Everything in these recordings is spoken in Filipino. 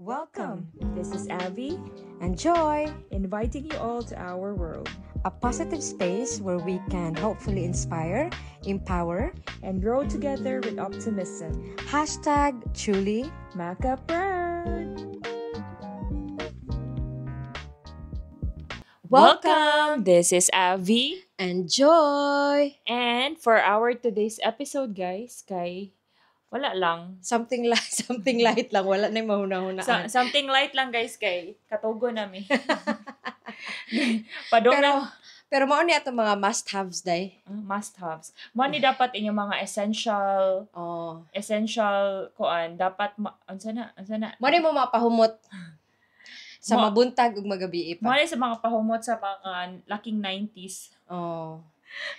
Welcome. This is Abby, and Joy, inviting you all to our world a positive space where we can hopefully inspire, empower, and grow together with optimism. Hashtag truly Maka Proud. Welcome. This is Abby. and Joy. And for our today's episode, guys, wala lang. Something light lang. Wala na yung mahuna-hunaan. Something light lang, guys, kay katugo namin. Padong na. Pero mao ni ato mga must-haves day. Must-haves. Money dapat inyong mga essential kuan. Dapat, ansa na? Mao ni mo mapahumot sa mabuntag ug magabi pa. Money sa mga pahumot sa mga laking 90s. Oh.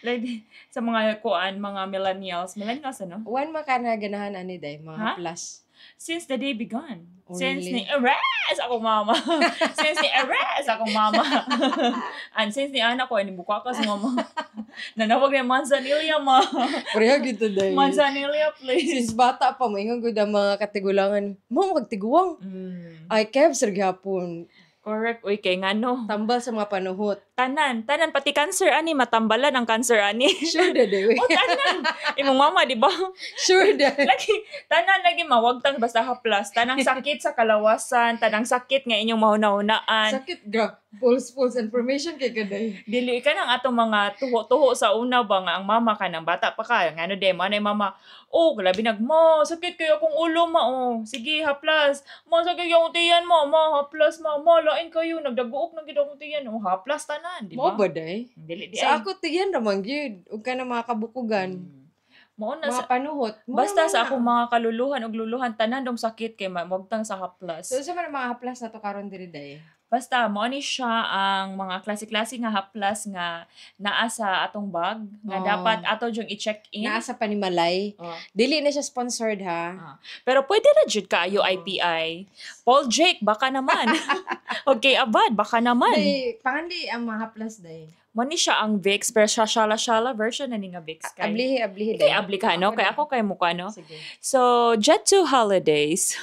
Like, sa mga kuan, mga millennials. Millennials, ano? One makana ganahan ani day, mga plus. Since the day begun. Oh, Since really? ni Eres akong mama. Since ni Eres akong mama. And since ni anak ko, buka ka sa mama. Nanawag na yung Manzanilla, ma. Pareha gito day. Manzanilla, please. Since bata pa, maingon gud ang mga katigulangan. Mo magtiguwang. Ay keb sir gyapon. Correct. Uy, kay nga no. Tambal sa mga panuhot. Tanan, pati cancer ani, matambalan ang cancer ani. Sure da day. O, tanan. Imong mama, di ba? Sure da. Tanan lagi mawagtang basta haplas. Tanang sakit sa kalawasan, tanang sakit nga inyong mahuna-hunaan. Sakit ga. False information kay kaday. Dili ka nang atong mga tuho sa una ba nga ang mama ka nang bata pa ka. Ngano de, manay mama, oh, grabe nagmo, sakit kayo akong ulo ma, oh. Sige, haplas. Ma, sakit yung tiyan mo, ma, haplas, ma, lain kayo, nagdaguok na gid akong tiyan. Oh, haplas tanan, di ba? Mo ba day? Dili di Sa ay. ako tiyan raman gyud. Ug ka na mga kabukugan. Mao na Mga sa panuhot. basta sa akong mga kaluluhan ug luluhan tanan dong sakit kay magtang sa haplas. So sa mga haplas na to karon diri day. Basta, mo ni siya ang mga klase-klase nga haplas nga naa sa atong bag nga dapat ato yung i-check-in. Naa sa panimalay. Dili na siya sponsored ha. Pero pwede na jud kayo IPI. Paul Jake, baka naman. Okay, Abad, baka naman. Day, pangandi ang mga haplas day. Mo ni siya ang Vicks, pero siya shala version na ni nga Vicks. Ablihi Kay day. abli ka, no? Kay ako kay mukha, no? Sige. So, Jet to Holidays.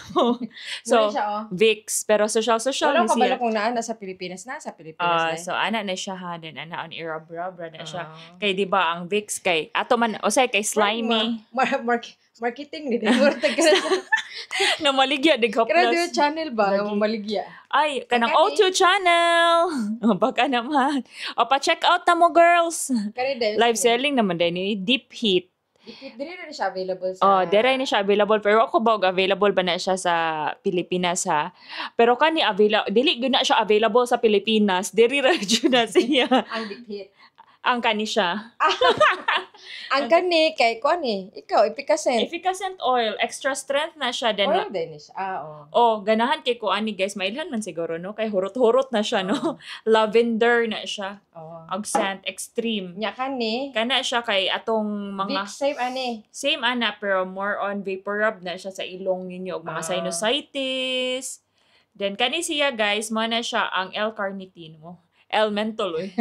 So, siya, Vicks, pero social wala ni ko bala siya. kung naa sa Pilipinas na sa Pilipinas day. So, ana na siya ha, then ana on irab-rab na siya. Kay di ba ang Vicks kay ato man usay kay slimy Marketing ni day. Murtag ka na maligya dig Kaya haplas. channel ba nga maligya? Ay, kanang Baka O2 channel. Baka naman. O pa-check out na mo, girls. Kaya day. Live selling naman din ni Deep Heat. Dili na siya available sa Diray na siya available pero ako ba available ba na siya sa Pilipinas ha. Pero kani dili gyud na siya available sa Pilipinas. Diri ra jud na siya. ang deep hit. Ang kani siya. Ang kani kay ko ni, ikaw efficacent. Efficacent oil, extra strength na siya then. Oil din siya. Oo. Ganahan kay ko ani guys, mailhan man siguro no kay hurot-hurot na siya no. Lavender na siya. Oo. Og scent extreme. Nya kani. Kana siya kay atong mga Big save ani. same ana pero more on vapor rub na siya sa ilong ninyo og mga sinusitis. Then kani siya guys, mo na siya ang L-carnitine mo. L-menthol oy.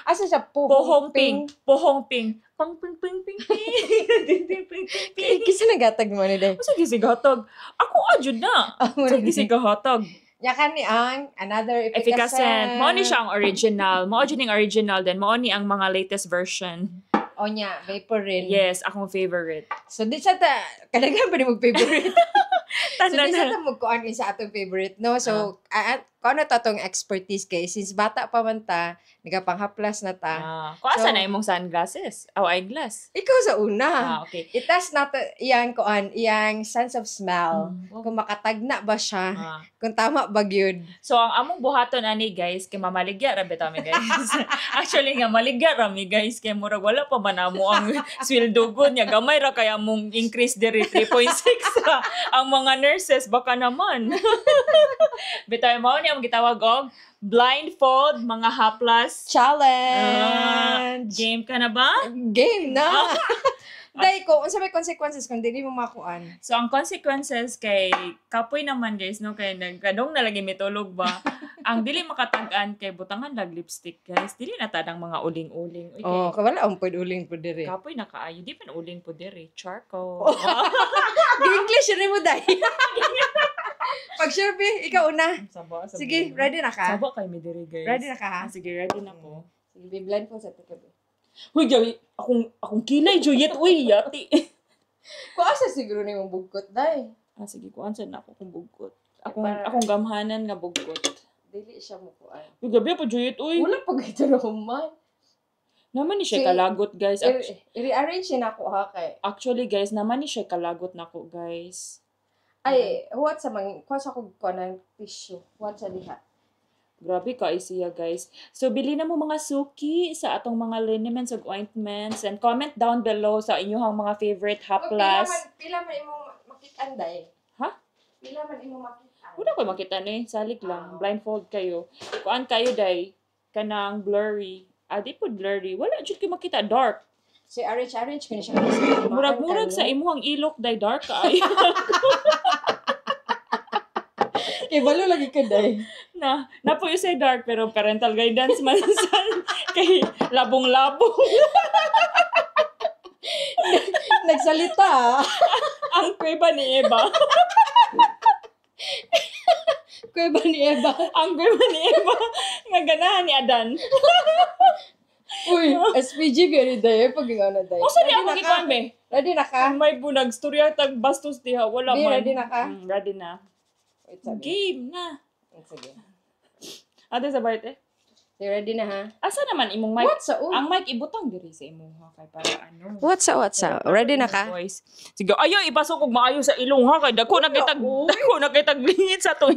Asa siya Pohong ping. Pohong ping. Pang ping ping ping ping. Kisa nagatag mo ni day. Sa gisigatog. Ako adjud na. Sa gisigatog. Nya kani ang another Efficacent. Mao ni siya ang original. Mao jud ning original then mao ni ang mga latest version. O nya, vapor rin. Yes, akong favorite. So di sa ta kadaghan pa ni mo favorite. So Tanan di sa na. ta mo kuan sa atong favorite no. So kung ano tatong expertise kay since bata pa man ta, nagapanghaplas na ta. Kuasa So- na imong sunglasses? Oh, eyeglass. Ikaw sa una. Okay. Itas nato iyang kuan, iyang sense of smell. Kung makatagna ba siya, kung tama ba gyud. So, ang among buhaton ani guys, kay mamaligya ra bitaw mi guys. Actually nga maligya ra mi guys kay murag wala pa man amo ang sweldo nya gamay ra kay among increase diri 3.6 ra. Ang mga nurses baka naman. Bitaw mao ni among gitawag og blindfold mga haplas. Challenge. Game ka na ba? Game na. Dai ko, unsa may consequences kung dili mo makuan? So, ang consequences kay kapoy naman guys, no? Kay nagkadong na lagi mitulog ba? Ang dili makatag-an kay butangan lag lipstick guys. Dili na tadang mga uling-uling. Okay. Oh, kawala ang uling po diri. Kapoy na kaayo. Di pa uling po diri. Charcoal. English rin mo dai. mag-share, Bi. Ikaw una. Saba, saba. Sige, ready na ka? Saba kay mi diri, guys. Ready na ka, ha? Sige, ready na ko. Sige, Bi, blend po sa tika, Bi. Huy, Joy, akong kilay, Joyet. Uy, yati. Kung asa siguro ni mong bugkot, day. Sige, kuhan sa na ako kung bugkot. Para- Akong gamhanan nga bugkot. Dili siya mo po ay. Uy, gabi pa, Joyet, uy. Wala pag ito na human. Naman ni siya Si- kalagot, guys. I-rearrange yun ako, ha, kay. Actually, guys, naman ni siya kalagot na ko, guys. Ay, huwag sa kuha sa kong ng tissue. Huwag sa diha. Grabe ka siya, guys. So, bili na mo mga suki sa atong mga liniments ug ointments and comment down below sa inyong mga favorite haplas. Pila man imo makitaan, day. Ha? Pila man imo makitaan. Wala ko makita ni, salig lang, blindfold kayo. Kuan kayo day, kanang blurry. Di po blurry. Wala jud kayo makita, dark. Si arrange ko na siya. Murag-murag sa imuhang ilok day, dark kay. Kay balo lagi ka, day. Na po yung say dark pero parental guidance man kay labong-labong. Nagsalita. Ang kuweba ni Eva. Kuya ba ni Eva? Ang kuweba ni Eva. Nga ganahan ni Adan. Uy, SPG ka ni day. Pag na, day. O saan niya makikuan be? Ready na ka? May bunag storya tag bastos diha. Wala Be, man. ready na ka? Ready na. Wait, sabi. Game na. Sige. Ate sa bayt eh. You ready na, ha? Asa naman imong mic? What's up? Ang mic ibutang diri sa imong ha kay para ano. What's up? Ready na ka? Voice. Sige, ayo ipasok og maayo sa ilong ha kay dako na kitag lingit sa to.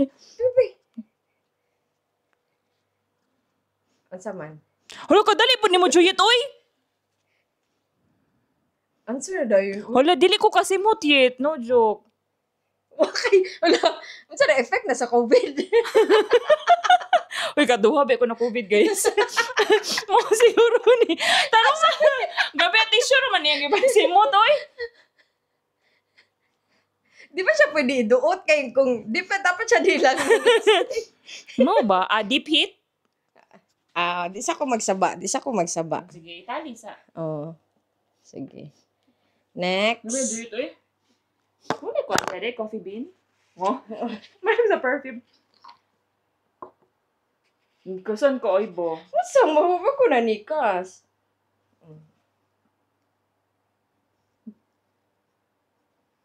Ansa man? Hala ka dali po nimo Juliet oy. Answer na daw yun. Hala dili ko kasi mo yet, no joke. Okay. Wala. Ansa na effect na sa COVID? Uy, kaduha ba ko na COVID, guys? Mo siguro ni. Tanong sa gabi at tissue naman niya gipasimot oy. Di ba siya pwede iduot kay kung di pa dapat siya dilang. No ba? Deep heat? Di sa ko magsaba. Sige, itali sa. Oh. Sige. Next. Gabi dito eh. Wala ko ang coffee bean. Oh. Mayroon sa perfume. Kusan ko oy bo. Masa mahuwa ko na nikas.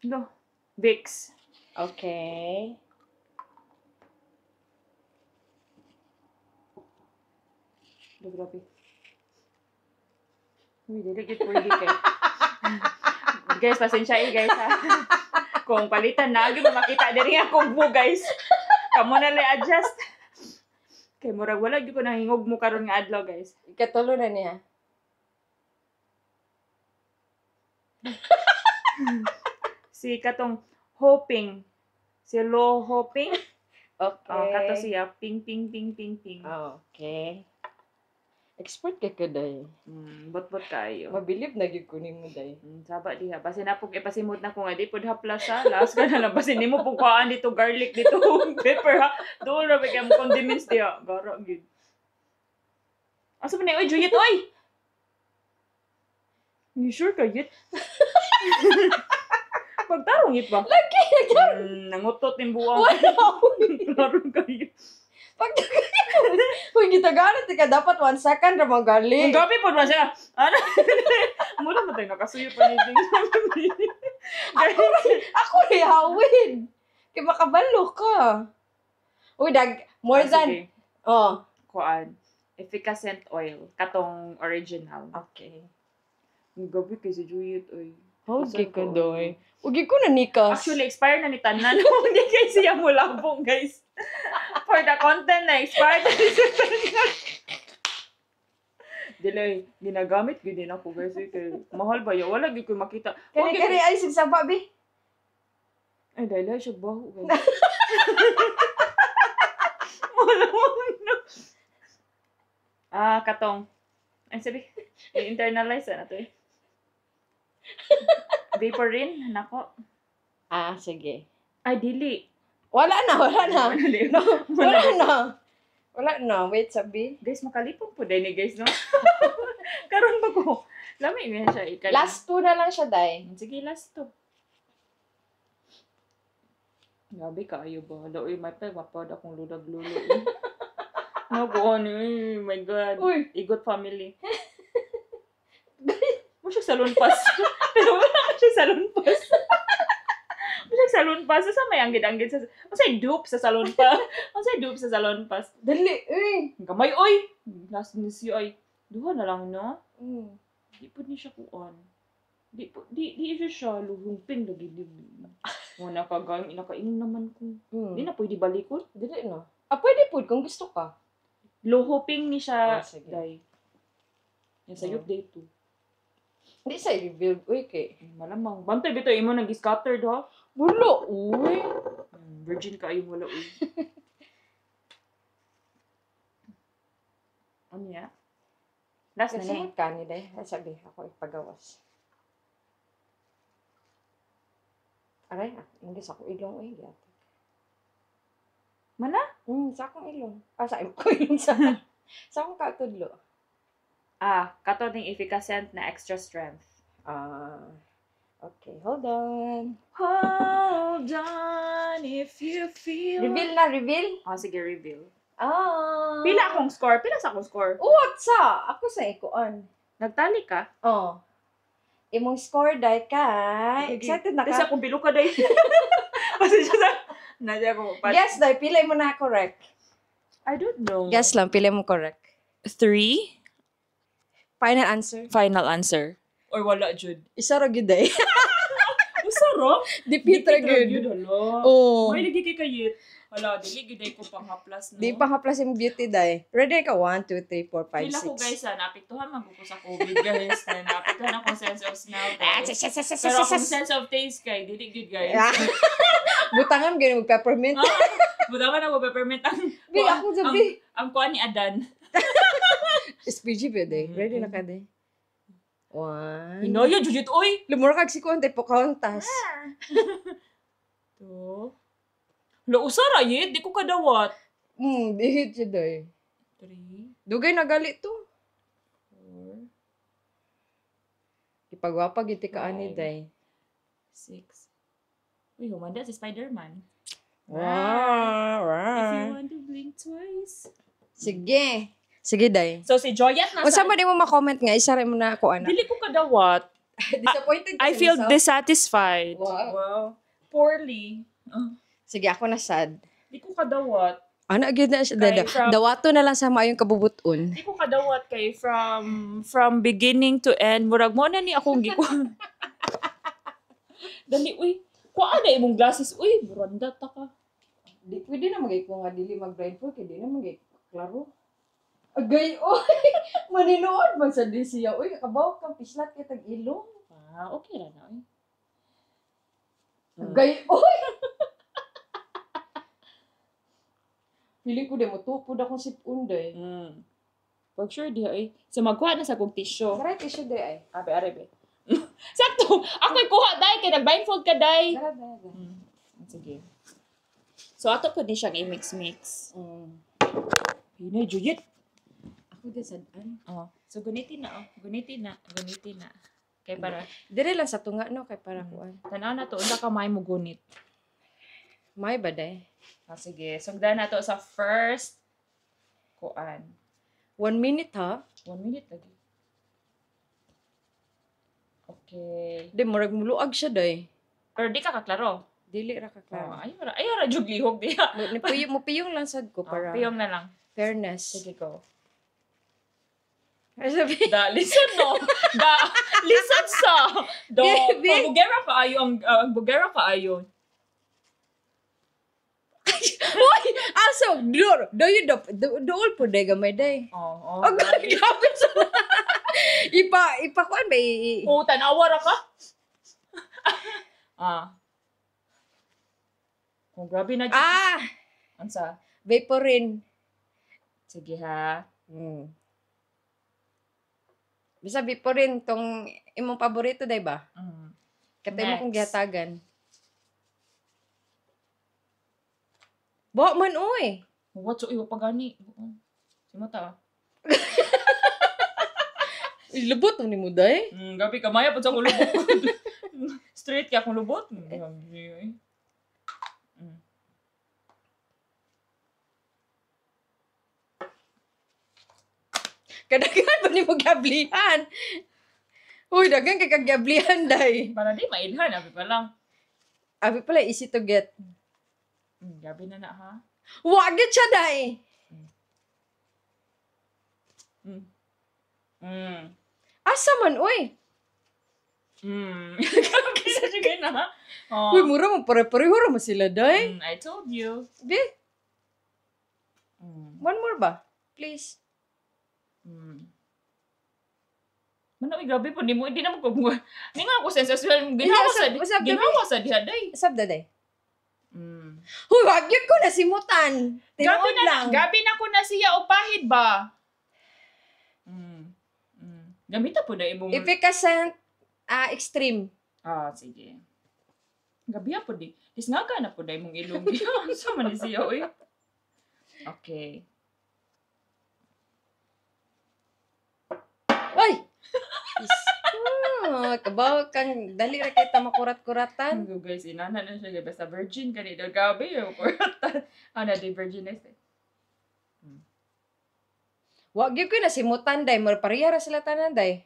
No. Vicks. Okay. Grabe. Uy, dili gid pwede kay. Guys, pasensya guys ha. Kung palitan na gyud makita diri ako mo guys. Kamo na lang adjust. Kay murag wala gyud ko nahingog mo karon nga adlaw guys. Ikatulo na niya. Si katong hoping. Si low hoping. Okay. Kato siya ping ping ping ping ping. Okay. Expert ka ka, day. Bot-bot kayo. Mabilib na gyud kunin mo, day. Saba diha. Basin na pong ipasimot na ko nga. Di po haplas ha. Last ka na lang. Basin ni mo pong kuhaan dito. Garlic dito. Pepper ha. Doon na bigyan mo condiments diha. Gara gid. Asa man ni? Oy, Juliet, oy! You sure ka, Yit? Pagtarong, Yit ba? Lagi! Nangutot yung buwang. Wow! Klaro ka, Yit. Pag kung gitagamit ka, dapat 1 second na Ang magaling. gabi po ba siya? Ano? Mula mo tayo nakasuyo pa ni Ding. Ako hawin. Kaya makabalo ka. Uy, more than... Oh. Kuan. Efficacent oil. Katong original. Okay. Ang gabi kay si Juliet, oy. Okay ka, doy. Ugi ko na nikas. Actually, expire na ni Tanan. Hindi kay siya mo labong, guys. For the content na expired na si Tanan. Dili, ginagamit gid din ako, guys. Kay mahal ba yun? Wala gid ko makita. Kani ay sigsaba, bi. Ay, dahil siya baho, guys. Wala mo. Katong. Ay, sabi. I-internalize na to eh. Vapor rin, nako. Sige. Ay, dili. Wala na. No, Wala na. Wait, sabi. guys, makalipong po din ni guys, no? Karon ba ko? Lami niya siya. Last 2 na lang siya, day. Sige, last to. Grabe ka, ayo ba? Uy, may pa, mapad akong lulag-lulo. Eh. Naku, ano eh. My God. Uy. Igot family. Mo siya salon pass. Pero wala ka siya salon pass. Mo siya salon pass. Sa may anggit-anggit sa... Masay dupe sa salon pa. Masay dupe sa salon pass. Dali, uy. Gamay, oy! Last ni siya ay. Duha na lang, no? Mm. Di po ni siya kuan. Di siya luhumping lagi di. Wala ka gang inakainom naman ko. Di na pwede balikon. Dili na. Pwede po kung gusto ka. Luhuping ni siya. Sige. Day. Yan sayop day to. Hindi sa reveal. Uy, kay. Malamang. Bantay bito imo nag scattered ha. Bulo, uy. Virgin ka ayo wala uy. Ano ya? Last na Kasi na. ka ni day. Sabi ako ipagawas. Aray, hindi sa ko ilong uy. Mana? Sa akong ilong. Sa ko ilong sa. Sa akong katudlo. Kato ning efficacent na extra strength. Okay, hold on. Hold on if you feel... Reveal na, reveal. Sige, reveal. Pila Akong score? Pila sa akong score? What sa? Ako sa ikuan. Nagtali ka? Imong score dahil kay. Excited na Kasi ka? akong bilo ka dahil. Kasi siya sa... Nadya ko. Guess dahil, pila mo na correct. I don't know. Guess lang, pila mo correct. 3? Final answer. Final answer. Or wala, Jude? Isa ra gyud day. Usaro? Dipit ra gyud. Hala. May lagi kay kayit. Hala, dili giday ko pang haplas, no? Di pa haplas yung beauty day. Ready ka? 1, 2, 3, 4, 5, 6. Pila ko guys, napiktuhan man ko sa COVID guys. Napiktuhan akong sense of smell guys. Pero akong sense of taste kay, dili good guys. Butangan ganyan mag peppermint. Budaman ako peppermint ang... Bi, ako sabi. Ang kuha ni Adan. SPG ba day? Ready na ka day? 1. Hinoyo, jujit, oy! Lumura kag si Kuante po kauntas. 2. Hala, usara yit. Di ko kadawat. Dihit siya day. 3. Dugay na gali to. 4. Ipagwapa giti ka ani day. 6. Uy, humanda si Spider-Man. Wow. If you want to blink twice. Sige. Sige day. So, si Joyat nasa... Unsa man di mo ma-comment nga, isa rin mo na ako anak. Dili ko kadawat. Disappointed ka I sa feel myself? dissatisfied. Wow. Poorly. Sige, ako na sad. Di ko kadawat. Ano agad na siya? Kay from- Dawato na lang sa mayong kabubuton. Di ko kadawat kay from beginning to end. Murag mo na ni akong giko. Dali, uy. Kuha na imong glasses. Uy, buranda ta ka. Di, pwede na magay ko nga dili mag-blindfold, kaya di na magay klaro. Agay, oy! Maninood man sa di siya. Uy, kabaw kang pislat kay tag-ilong. Okay ra na. Agay, oy! Feeling ko di mo tupod akong sipon day. For sure di ay. So magkuha na sa kong tissue. Tara, tissue day ay. Are. Sakto. Ako'y kuha dai kay nag-blindfold ka dai. Tara. Sige. So ato pud ni siyang i-mix. Pinay Juyit. Ako din sadaan. So gunitin na. Gunitin na. Kay para Dire lang sa tunga no kay para kuan. tanaw na to unsa ka may mo gunit. May ba day? Sige. Sugdan na to sa first kuan. 1 minute ha? 1 minute lagi. Okay. Di murag muluag siya day. Pero di ka kaklaro. Dili ra ka klaro. Ayaw ra jug lihok diha. Mo piyong lang sad ko para Piyong na lang. fairness. Sige ko. Ay sabi. Listen no. Listen sa. Baby. Bugera ka ayo ang bugera ka ayo. Hoy! Aso! Do you dool po day gamay day. Oo. Ang grabe sa Ipa kuan ba Tanawa ra ka? Grabe na. Ansa? Vaporin. Sige ha. Bisa vaporin tong imong paborito day ba? Katay mo kong Next. gihatagan. Bo man oy. What so iwa pagani? Simo ta. Ilubot mo ni mo day. Gabi kamaya pud sa akong lubot. Straight kaya akong lubot. Kadaghan ba ni mo gablihan? Uy, daghan kay kagablihan, day. Para di mailhan, abi pa lang. Abi pala, easy to get. Gabi na ha. Wag yun siya, day. Asa man, uy. Kaya sige na ha. Oh. Uy, mura mo, pare-pareho ra mo sila, day. I told you. Di, one more ba? Please. Mano, grabe po, di na mo kung Di nga ako sensasyon, ginawa sa dihaday. Sab da, day. Uy, wag yun ko nasimutan. Tinood lang. Gabi na ko na siya upahid ba? Gamita po na imong... Efficacent extreme. Sige. Gabi po di. Isnaga na po na imong ilong. Sa man ni siya, uy. Okay. Ay! Kabaw kang dali ra kita makurat-kuratan. Guys, inana na siya. Basta virgin ka ni. Gabi yung kuratan. Di virgin na siya. Wag gyud ko nasimutan, day. Mar pareha ra sila tanan, day.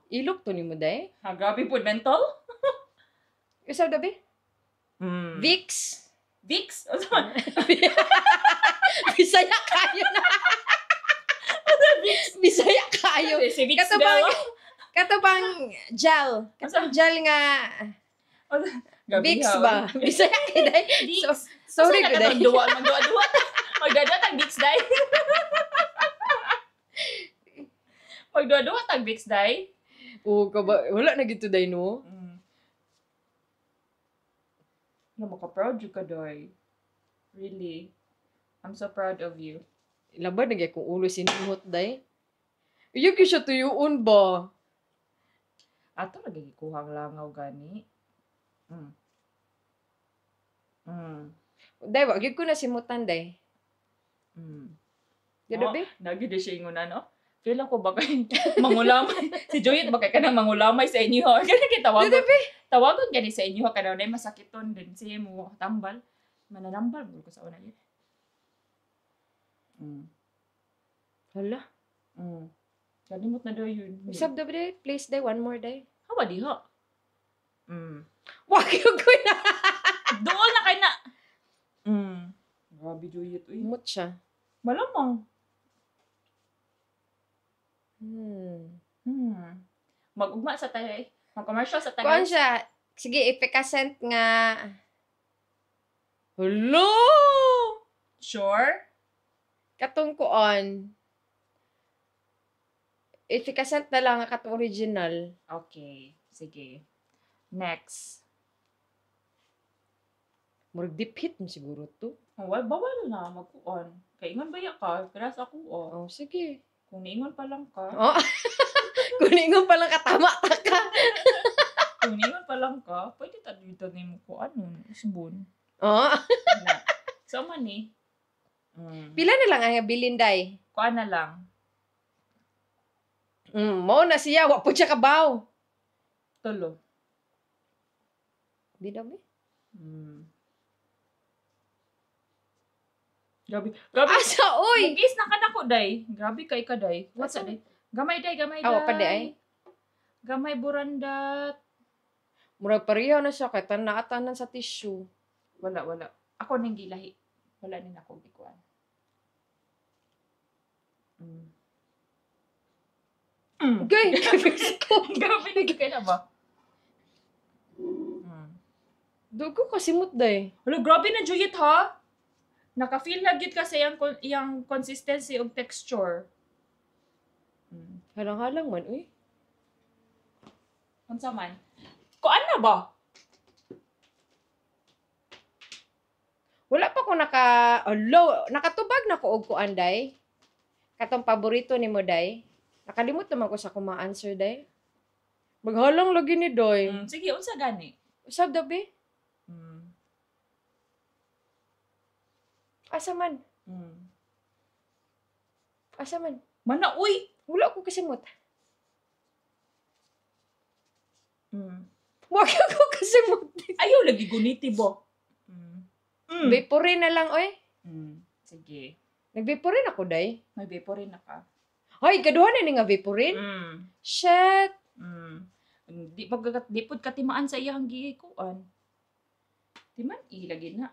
Ilok to nimo, day. Gabi po mental? Usaw dabi? Vicks. Vicks? O saan? Bisaya kayo na. Bisaya kayo. Si Vicks Bell? Katubang gel. Katubang gel nga Vicks ba? Bisaya kayo, day. Sorry ko, day. Magduwa-duwa. Magduwa tag Vicks, day. Magduwa-duwa tag Vicks, day. Wala na gito, day, no? Maka-proud you ka, day. Really. I'm so proud of you. Laban na kung ulo sinimot, day. Iyo ko siya tuyuon ba? Ato lagi kuhang langaw gani. Day, wag yun ko nasimutan, day. Gado, be? Lagi di siya ingon no? Feel ako ba kayo mangulamay? Si Joyet ba kayo ka nang mangulamay sa inyo? Kaya kitawag. Gado, be? Tawagon gani sa inyo ka na masakiton din siya mo tambal. Mananambal mo ko sa una yun. Hala. Kalimot na daw yun. Usab daw, day. Please, day. One more, day. Hawa di ha? Wag yun ko na. Doon na kayo na. Grabe Joyet. Mut siya. Malamang. Mag-ugma sa tayo eh. Mag-commercial sa tayo. Kuan siya. Sige, efficacent nga. Hello! Sure? Katong kuan. Efficacent na lang nga katong original. Okay. Sige. Next. Murag deep hit mo siguro to. Bawal na. Magkuon. Kaingon ba ya ka? Pero sa kuon. Sige. Kung niingon pa lang ka. Kung niingon pa lang katama ta ka. Kung niingon pa lang ka, pwede ta dito ni mo ko ano, usbon. So man eh. Pila na lang ang bilin, day? Kuan na lang. Mao na siya, wa po siya kabaw. Tulo. Di daw, be? Grabe. Asa, oy! Mugis na ka na ko, day. Grabe kay ka, day. What's that, day? Gamay, day. Gamay, day. Pa, day. Gamay, burandat. Murag pareho na siya, kaya naatanan sa tissue. Wala. Ako nang gilahi. Wala din ako gikuan. Gay! Grabe na kaya na ba? Dugo kasimot, day. Wala, grabe na, Juliet, ha? Naka-feel na gid kasi yung consistency og texture. Halang-halang man, uy. Unsa man? Kuan na ba? Wala pa ko nakatubag na ko og kuan, day. Katong paborito ni mo, day. Nakalimot naman ko sa kung ma-answer, day. Maghalang lagi ni Doy. Sige, unsa gani? Usab daw, be? Asa man? Asa man? Mana, uy! Wala ko kasimot. Wag ako kasimot. Ayaw lagi guniti bo. Vapore na lang, oy. Sige. Nag-vaporin ako, day. May vaporin na ka. Ay, kaduha na ni nga vaporin? Shit! Di pud katimaan sa iyang gikuan. Di man ilagin na.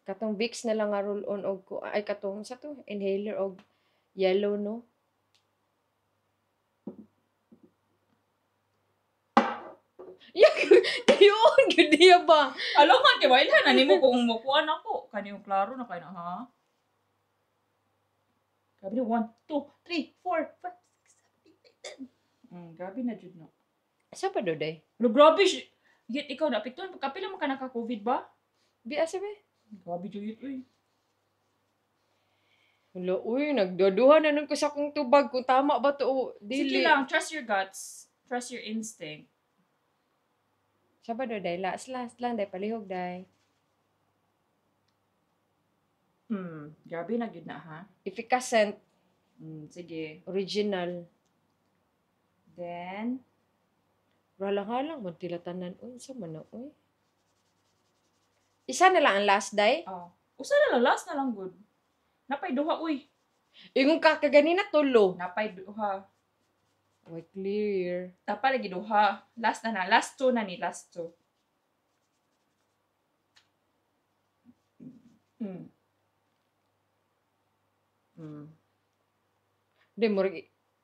Katong Vicks na lang nga roll-on og ko. Ay, katong sa to, inhaler og yellow, no? Yun, good niya ba? Alam nga, kaya wala na nimo kung mukuan ako. Kaniyong klaro na kayo na, ha? Grabe na, 1, 2, 3, 4, 5, 6, 7, 8, 9, 10. Grabe na, Jud, no? Sa pa do, day? Pero grabe, yet ikaw na, piton, kapila mo ka naka-COVID ba? Biya sabi? Grabe, Jud, uy. Wala, uy, nagdaduhan na nun ko sa kong tubag. Kung tama ba to, o Sige dili. lang, trust your guts. Trust your instinct. Sa pa do, day? Last lang, day. Palihog, day. Grabe na, Jud na, ha? Efficacent, Sige. original. Then, Ralang-halang, magtilatanan. Uy, sa man na, uy. Isa na lang ang last, day. usa na lang, last na lang, good. Napay duha, uy. Ingon ka, kaganina tulo. Napay duha. Uy, clear. Napay lagi duha. Last na. Last 2 na ni, last 2. Di mo,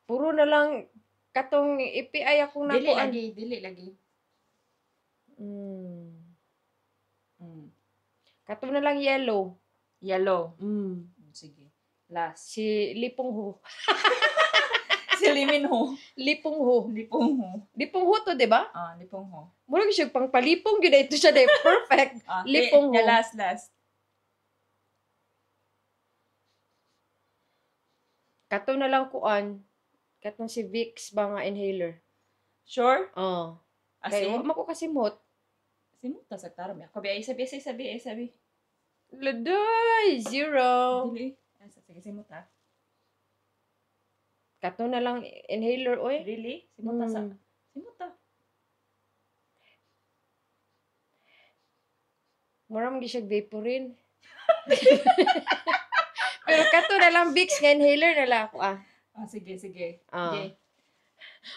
puro na lang katong IPI akong Dili nakuan. lagi, dili lagi. Katong na lang yellow. Yellow. Sige. Last. Si Lipong Ho. Si Limin Ho. Lipong Ho. Lipong Ho. Lipong Ho to, di ba? Lipong Ho. Murag siya pang palipong yun. Ito siya, di. Perfect. Lipong Ho. Last. Katong na lang kuan. Katong si Vicks ba nga inhaler. Sure? Kaya Asin? wala ko kasimot. Simuta sa taram. Ako biya, sabi. Laday! Zero. Dili. Sige, simuta. Katong na lang inhaler, oy. Really? Simuta sa... Simuta. Mura mo siya vaporin. Pero kato na lang Vicks nga inhaler na lang ako, Sige. Okay. Okay.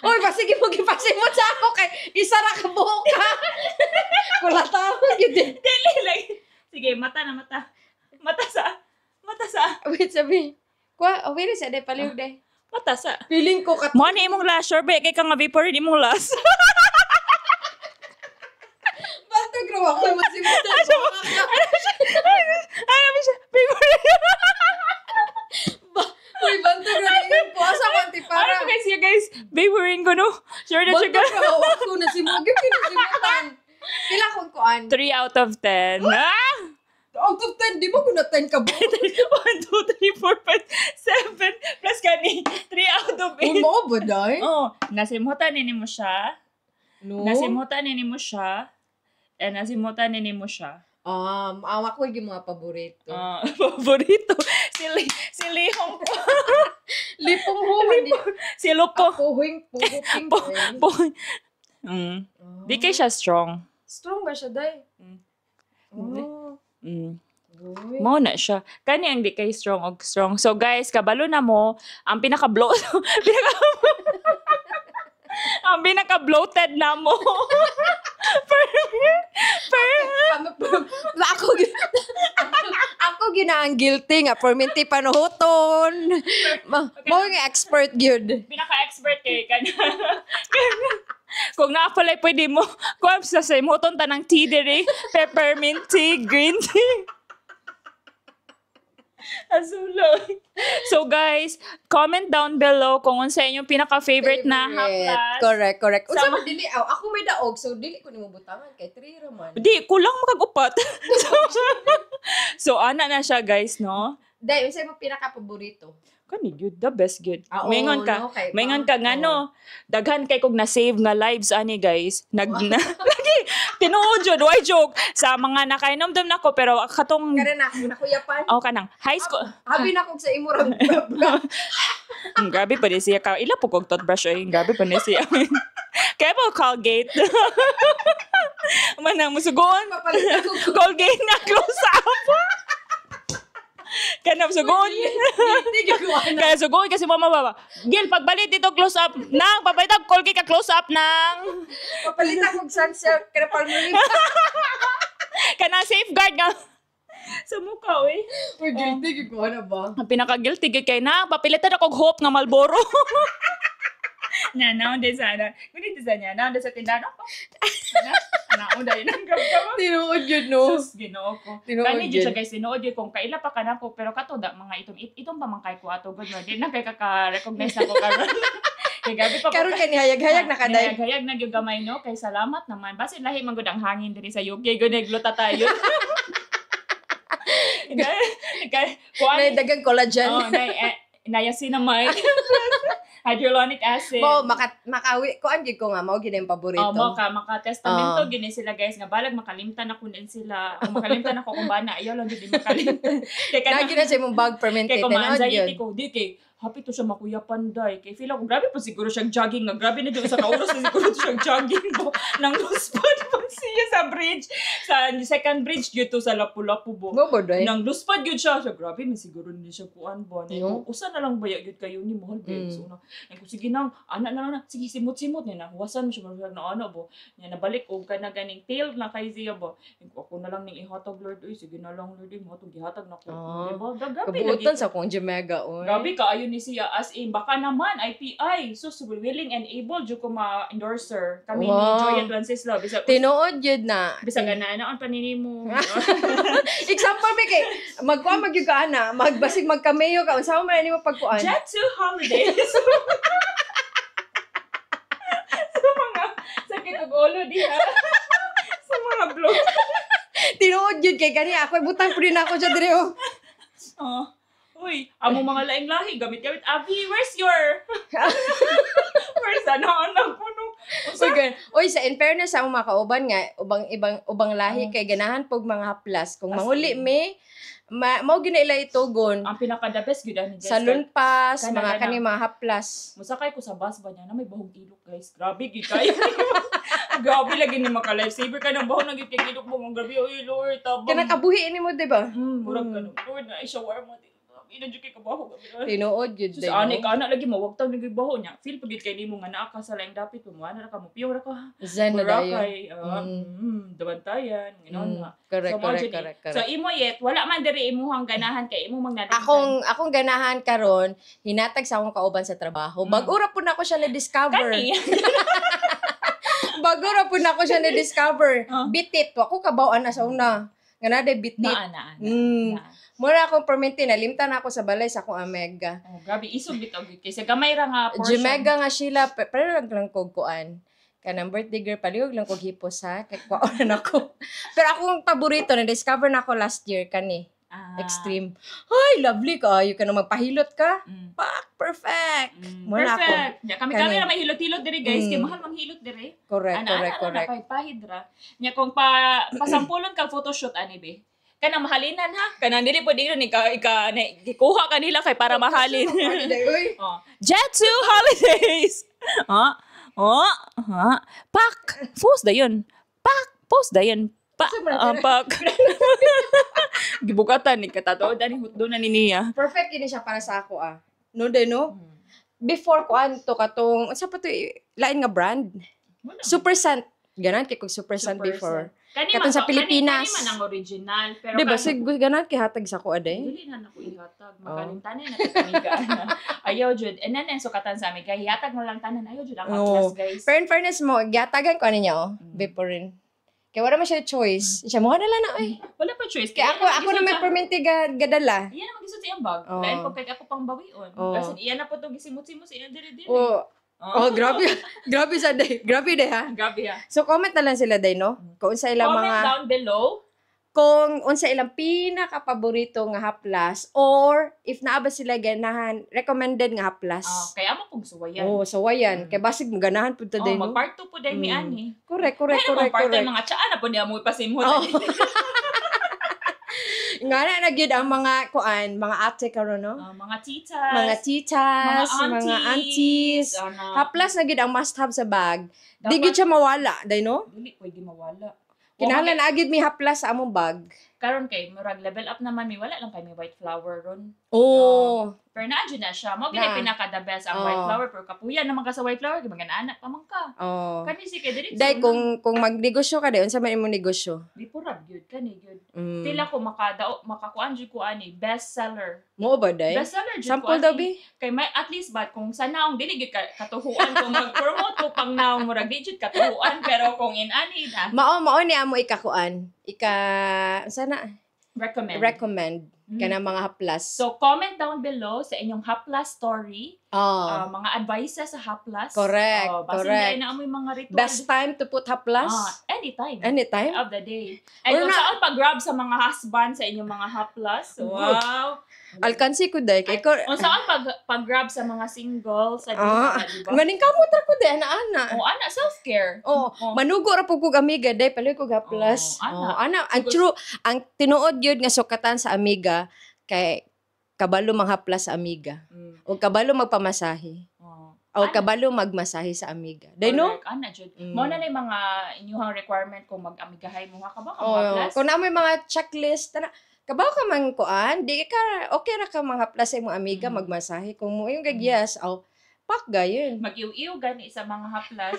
Uy, sige mo gipasimot sa ako kay isara ka buhok ka. Kulatawag yun din. Dili lang. Sige, mata. Mata sa. Wait, sabi. Wait, sa day, palihog day. Mata sa. Feeling ko Mo ni imong last, sure ba? Kay ka nga vaporin imong last. Bato, grawa ko masimutan. Ano ba siya? Vaporin. Uy, banto, grawa ko. Asa ko, antipara. Ano guys, vaporin ko, no? Sure na siya ka. Banto, grawa ko. Nasimugin, pinasimutan. Pila kong kuan. 3 out of 10. Out of 10, di mo ko na 10 ka buhok. 1, 2, 3, 4, 5, 7. Plus kani, 3 out of 8. Mo ba, day? Nasimutan ni mo siya. No? Nasimutan ni mo siya. Nasimutan ni mo siya. Awa ko yung mga paborito. Paborito. Si Lihong. Lipong Ho. Si Lupo. Puhuing, puhuing. Di kay siya strong. Strong ba siya, day? Mo na siya. Kani ang di kay strong og strong. So guys, kabalo na mo, ang pinaka-blow ang pinaka-bloated na mo. Ako ginaang guilty nga perminti panuhuton. Mo nga expert gyud. Pinaka-expert kay kanya. Kung na-apply pwede mo, kung sa simuton tanang tea diri, peppermint tea, green tea. Azuloy. So guys, comment down below kung unsa inyong pinaka-favorite na haplas. Correct. Unsa Sama- man dili ako may daog so dili ko nimo butangan kay 3 ra man. Di, kulang makagupat. So, ana na siya guys, no? Dai unsa mo pinaka paborito? Kani good, the best good. Oo, Maingon ka, no, kay maingon ma'am. ka nga no, daghan kay kog na-save nga lives ani guys. Lagi, tinuod jud, why joke. Sa mga nakainom-dom nako pero katong, Kare na ako nakuyapan. kanang, high school. Habi na kog sa imo ra. Grabe pa din siya. Ila po kog toothbrush ay. Grabe pa din siya. Kaya po Colgate. Manang musugon. Papalit ako. Colgate nga close up. Kanang sugon. Hindi ko ana. Kaya sugon kasi mama baba. Gil, pagbalit dito close up. Nang, papalitag Colgate ka close up nang. Papalitan kog sunsilk kana palmolive. Kanang safeguard nga. Sa mukha, eh. Uy, guilty ko ana ba? Ang pinaka-guilty gid kay na, papilitan ako og hope nga Marlboro. Naon din sana. Kunit sa niya, naon din sa tindahan ako. Naon dahil ang gagawin. Tinuod yun, no? Sus, ginoo ko. Tinuod Kani yun. dito siya guys, tinuod yun kung kaila pa ka na ko, pero kato da mga itong pamangkay ko ato good no. Di na kay kaka-recognize na ko karon. Kay gabi pa Karon kay hayag-hayag na kaday. Hayag na gyud gamay no, kay salamat naman. Basi lahi man gud ang hangin diri sa UK, gud nagluta tayo. Kay May dagang collagen. Oh, niacinamide. Hyaluronic acid. Mo makawi ko ang ko nga mao gid yung paborito. Maka-testamento gini sila guys nga balag makalimtan ako din sila. Kung makalimtan ako kung bana ayaw lang gid makalimtan. Kay Nagi na sa imong bag fermented kay kung na anxiety yun. ko di kay happy to siya makuya panday. Kay feel ako grabe pa siguro siyang jogging nga grabe na jud sa kauros na siguro siyang jogging bo nang luspad pa siya sa bridge sa second bridge due to sa Lapu-Lapu bo. Mo bodoy. Nang luspad gyud siya grabe man siguro ni siya kuan bo. No. Usa na lang baya gyud kayo ni mohol guys. So ko sige nang ana na lang na sige simot-simot ni na huwasan mo siya na ano bo. Nya nabalik og kana ganing tail na kay siya bo. Ako na lang ning ihatag Lord oy sige na lang Lord mo to gihatag na ko. Diba? Grabe Kabuutan sa kong Jamaica oy. Grabe ka ayon ni siya as in baka naman IPI so willing and able jud ko ma-endorser kami ni Joy and Wenceslao bisag Tinuod yun na. bisag ana ang panini mo. Example mi kay magkuha magyud ka ana, magbasig magkameo ka unsa man nimo pagkuan. Jet to holidays. Sa mga sakit og ulo diha. Sa mga blog. Tinuod yun kay kani ako butang pud na ako siya dire oh. Oh. Uy, amo mga laing lahi gamit-gamit. Abby, where's your where's anak ko no? Okay. Oy, sa in fairness sa mga kauban nga ubang lahi kay ganahan pog mga haplas kung manguli mi mao gina ila itugon Ang pinaka-the best gyud ani guys. sa lunpas Kana, mga kana. kani mga haplas. Musakay ko sa bus ba niya na may bahong ilok guys. Grabe gid kayo. Grabe lagi ni maka lifesaver ka ng bahong nagit kay ilok mo mong grabe oy Lord tabang. Kana kabuhi nimo di ba? Murag ganun. Lord na i-shower mo. Ina jud kay kabaho gabi. Tinuod yun Sus day. ani ka na lagi mawagtaw nagig baho niya. Feel pagid kay nimo nga naa ka sa laing dapit mo ana ka mo piyor ka. Zan na dayo. Dabantayan, gano'n nga. Correct, So, correct, Marjorie, correct, So, correct. imo yet, wala man diri imuhang ganahan kay imo magnadaghan. Akong ganahan karon hinatag sa akong kauban sa trabaho. Bagura po na ako siya na-discover. Kani. Bagura po na ako siya na-discover. Bitit. Ako kabawaan na sa una. Nga na day bitit. Naa. Mura akong permente na limtan ako sa balay sa akong amega. Oh, grabe isog bitaw gid kay sa gamay ra nga portion. Jamaica nga sila, pero lang kog kuan. Kanang birthday girl, palihog lang kog hipos ha. Kaya kuan ako. Pero akong paborito, na-discover na ako last year, kani. Extreme. Ay, lovely ka. You ka na magpahilot ka. Pak, perfect. Muna ako. Perfect. Ya kami Kani. na may hilot-hilot diri guys, kay mahal mang hilot diri. Correct, correct. Kay pahidra. Nya kung pasampulon ka photoshoot ani be. Kanang mahalinan ha. Kanang dili pwede ni gikuha kanila kay para mahalin. Oh. Jet to holidays. Pak. Post da yun. Pak. Post da yun. Pak. Gibukatan ni katatood ani hutdo na ni niya. Perfect ini siya para sa ako ah. No, de no? Before kuan to katong, sa pa to, lain nga brand. Super Scent. Ganan kay kog Super Scent before. Katong sa Pilipinas. Kani man ang original. Pero Di ba? Sig ganan kay hatag sa ko aday. dili na nako ihatag. Makalimtanan na kamiga. Ayaw jud. And then sukatan sa amin. Kaya ihatag mo lang tanan. Ayaw jud ang class guys. Pero in fairness mo, gyatagan ko ano niya oh. Before rin. Kaya wala man siya choice. Siya mo na lang na ay. Wala pa choice. Kaya ako na may permente gadala. Iyan na mag-isot sa iyang bag. Lain po kay ako pang bawion. Kasi iyan na po itong gisimot-simot sa iyang diri-diri. Oh, grabe. Grabe sa day. Grabe day ha. Grabe ha. So comment na lang sila day no. Kung unsa ilang Comment mga down below. kung unsa ilang pinaka-paborito nga haplas or if naaba sila ganahan recommended nga haplas. Kaya mo pong suwayan. Oh, so wayan. Kay basig ganahan pud today no. Mag-part 2 po dahil mi ani. Correct. Kaya part 2 mga tsaa na po niya mo ipasimhot. Nga na gyud ang mga kuan, mga ate karon no. Mga titas. Mga titas, mga aunties. Ano, Haplas na gyud ang must have sa bag. Di gyud siya mawala, day no? Dili pwede mawala. Kinahanglan na agid mi haplas sa among bag. Karon kay murag level up naman mi, wala lang kay may white flower ron. Oh. Pero naadyo na siya. Mo gid Na. pinaka the best ang Oh. white flower, pero kapuyan naman ka sa white flower, kay magana-anak pa man ka. Oh. Kani si kay diri. Day kung magnegosyo ka day unsa man imong negosyo? di purab gyud kani gyud. Mm. Tila ko makakuan jud ko ani best seller. Mo ba day? Best seller jud ko. Sample ani. daw bi. Kay may at least ba kung sa naong dili gyud katuhuan kung mag-promote ko pang naong murag di jud katuhuan, pero kung inani na Mao ni amo ikakuan. Sana recommend kana mga haplas. So, comment down below sa inyong haplas story, Oh. mga advices sa haplas. Correct, Basin correct. na amoy mga ritual. Best time to put haplas? Anytime. Anytime? Of the day. And Or kung na- saan pag-grab sa mga husband sa inyong mga haplas. Wow. Alkansi ko day kay ko. Kung saan pag-grab sa mga single sa diba? Maning kamot ra ko day ana. Ana, self-care. Oh, manugo ra po kog amiga day pala ko haplas. Ana, ang true, ang tinuod yun nga sukatan sa amiga kay kabalo manghaplas sa amiga. O kabalo magpamasahe. O kabalo magmasahe sa amiga. Day no? Ana, jud. Mao na yung mga inyuhang requirement kung mag-amigahay mo nga ka ba? Oh, kung na may mga checklist na kabaw ka man kuan, di ka okay ra ka manghaplas sa imong amiga magmasahe kung mo yung gagyas pak gayon. Mag-iw-iw gani sa mga haplas.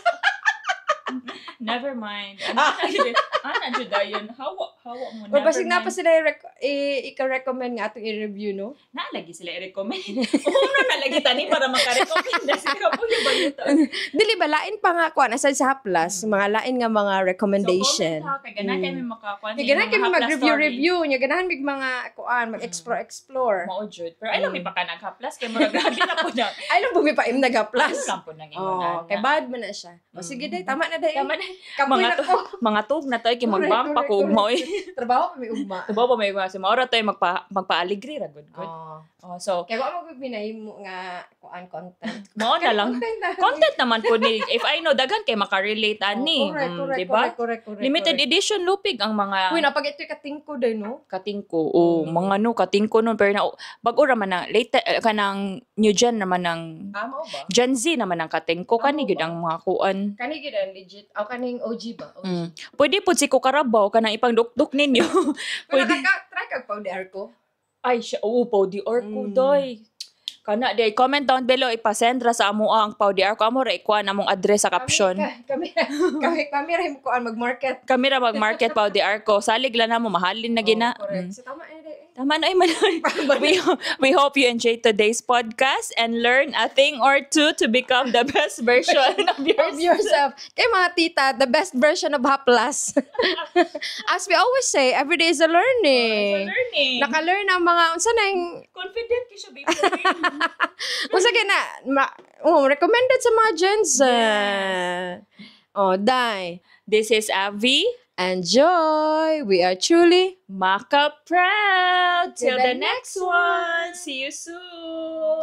Never mind. Ana jud dayon. Hawa mo. Or basig na pa sila i-recommend nga atong i-review no? Naalagi sila i-recommend. Uno na lagi tani para maka-recommend na sila po yung bayutan. Dili ba lain pa nga kuan aside sa haplas, mga lain nga mga recommendation. So, comment ha. Kaya ganahan kami makakuan. Kaya ganahan kami mag-review nya ganahan mig mga kuan mag-explore. Mao jud. Pero ay lang mi pa ka naghaplas kay murag grabe na po na. Ay lang bumi pa im nagaplas. Ay lang po nang Oh, kay bad man na siya. O sige day, tama na day. Tama na. Kapoy na ko. Mga tug na tayo kay magbampa ko ugma oy. Trabaho kami ugma. Tubaw pa may si maura tayo magpa-aligri ra good. So kaya ko mo pinahimo nga kuan content. mao na lang. Content naman po ni if I know daghan kay maka-relate ani. Diba? Correct. Limited edition lupig ang mga Uy, napag ito'y katingko day, no? katingko. Mga katingko nun pero na bago ra man na late kanang new gen naman ng Mao ba? Gen Z naman ang katingko kani gid ang mga kuan. Kani gid legit. Aw kaning OG ba? Pwede po si Kukarabaw kanang ipangdukduk ninyo. Pwede ka try kag powder ko. Ay, siya, po, di or ko, doy. Kana, day, comment down below, ipasend ra sa amo ang pau di ko. Amo ra, ikuha na mong address sa caption. Kami rin ko mag-market. Kami ra mag-market pau di ko. Salig lang na mo, mahalin na gina. Correct. So, tama Tama na, we hope you enjoyed today's podcast and learn a thing or two to become the best version of yourself. Kay mga tita, the best version of haplas. As we always say, every day is a learning. Naka-learn ang mga, unsa na yung... Confident ki siya, baby. Unsa na, recommended sa mga gens. Dai. This is Avi. And Joy. We are truly Maka proud. Till the next one. See you soon.